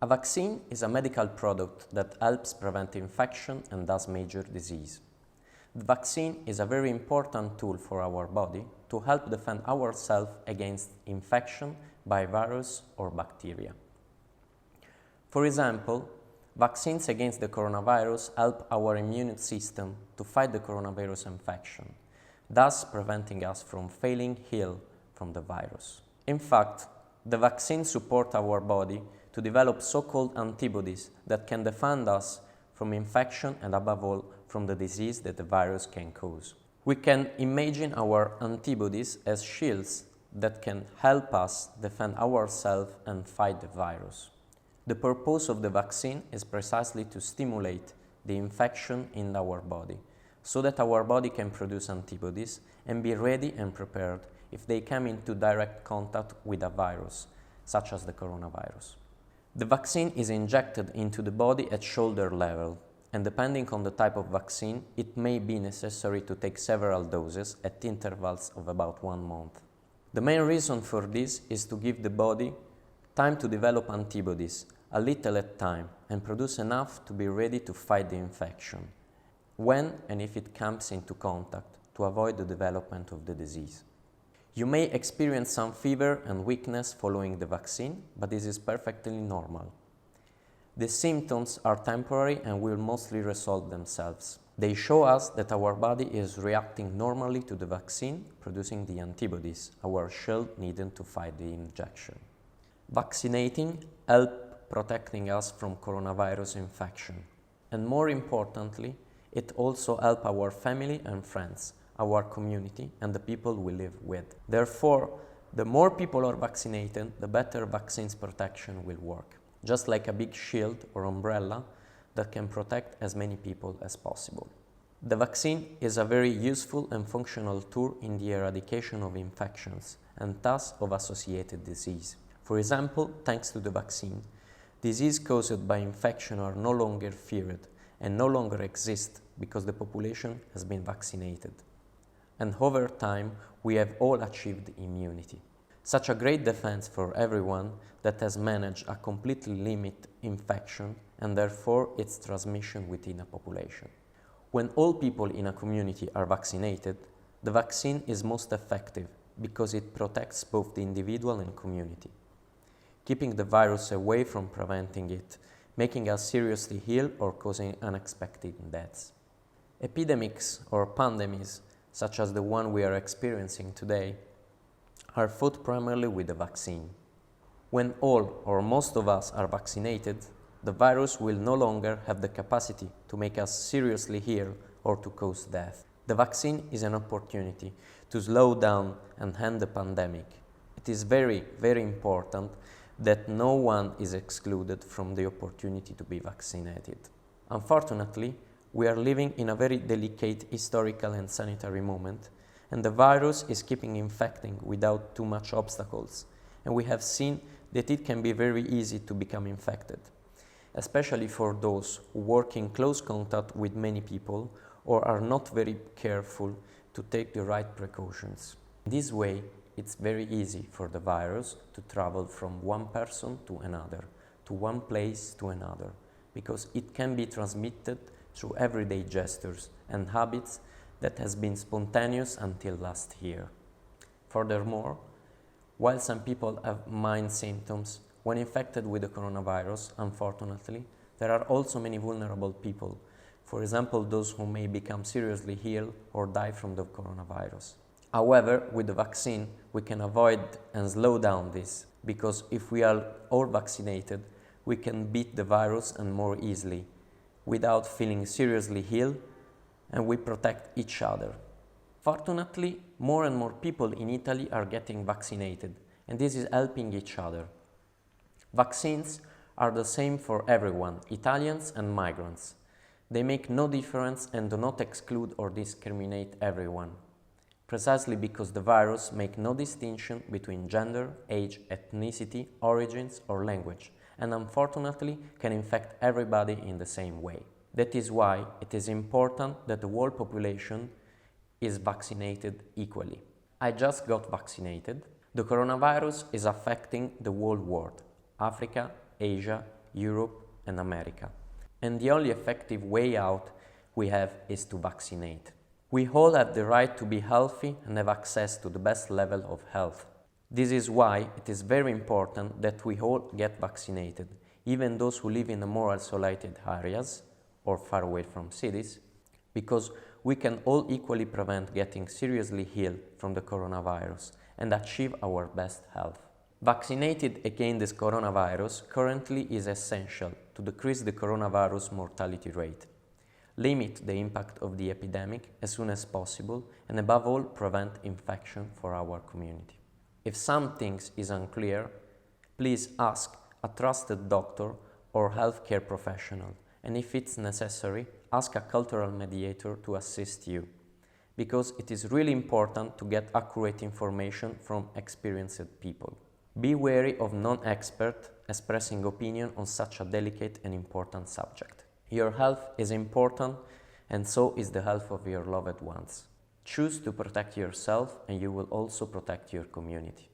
A vaccine is a medical product that helps prevent infection and thus major disease. The vaccine is a very important tool for our body to help defend ourselves against infection by virus or bacteria. For example, vaccines against the coronavirus help our immune system to fight the coronavirus infection, thus preventing us from failing ill from the virus. In fact, the vaccines support our body to develop so-called antibodies that can defend us from infection and above all from the disease that the virus can cause. We can imagine our antibodies as shields that can help us defend ourselves and fight the virus. The purpose of the vaccine is precisely to stimulate the infection in our body, so that our body can produce antibodies and be ready and prepared if they come into direct contact with a virus, such as the coronavirus. The vaccine is injected into the body at shoulder level, and depending on the type of vaccine, it may be necessary to take several doses at intervals of about 1 month. The main reason for this is to give the body time to develop antibodies, a little at a time, and produce enough to be ready to fight the infection, when and if it comes into contact, to avoid the development of the disease. You may experience some fever and weakness following the vaccine, but this is perfectly normal. The symptoms are temporary and will mostly resolve themselves. They show us that our body is reacting normally to the vaccine, producing the antibodies, our shield needed to fight the injection. Vaccinating helps protecting us from coronavirus infection. And more importantly, it also helps our family and friends, our community, and the people we live with. Therefore, the more people are vaccinated, the better vaccines protection will work, just like a big shield or umbrella that can protect as many people as possible. The vaccine is a very useful and functional tool in the eradication of infections and thus of associated disease. For example, thanks to the vaccine, disease caused by infection are no longer feared and no longer exist because the population has been vaccinated. And over time, we have all achieved immunity. Such a great defense for everyone that has managed a completely limit infection and therefore its transmission within a population. When all people in a community are vaccinated, the vaccine is most effective because it protects both the individual and community, keeping the virus away from preventing it, making us seriously ill or causing unexpected deaths. Epidemics or pandemics, such as the one we are experiencing today, are fought primarily with the vaccine. When all or most of us are vaccinated, the virus will no longer have the capacity to make us seriously ill or to cause death. The vaccine is an opportunity to slow down and end the pandemic. It is very, very important that no one is excluded from the opportunity to be vaccinated. Unfortunately, we are living in a very delicate historical and sanitary moment, and the virus is keeping infecting without too much obstacles, and we have seen that it can be very easy to become infected, especially for those who work in close contact with many people or are not very careful to take the right precautions. This way, it's very easy for the virus to travel from one person to another, to one place to another, because it can be transmitted through everyday gestures and habits that has been spontaneous until last year. Furthermore, while some people have mild symptoms, when infected with the coronavirus, unfortunately, there are also many vulnerable people, for example, those who may become seriously ill or die from the coronavirus. However, with the vaccine, we can avoid and slow down this, because if we are all vaccinated, we can beat the virus and more easily, without feeling seriously ill, and we protect each other. Fortunately, more and more people in Italy are getting vaccinated, and this is helping each other. Vaccines are the same for everyone, Italians and migrants. They make no difference and do not exclude or discriminate everyone, precisely because the virus makes no distinction between gender, age, ethnicity, origins, or language, and unfortunately can infect everybody in the same way. That is why it is important that the whole population is vaccinated equally. I just got vaccinated. The coronavirus is affecting the whole world, Africa, Asia, Europe and America. And the only effective way out we have is to vaccinate. We all have the right to be healthy and have access to the best level of health. This is why it is very important that we all get vaccinated, even those who live in the more isolated areas or far away from cities, because we can all equally prevent getting seriously ill from the coronavirus and achieve our best health. Vaccinated against this coronavirus currently is essential to decrease the coronavirus mortality rate, limit the impact of the epidemic as soon as possible, and above all, prevent infection for our community. If something is unclear, please ask a trusted doctor or healthcare professional, and if it's necessary, ask a cultural mediator to assist you, because it is really important to get accurate information from experienced people. Be wary of non-experts expressing opinion on such a delicate and important subject. Your health is important, and so is the health of your loved ones. Choose to protect yourself, and you will also protect your community.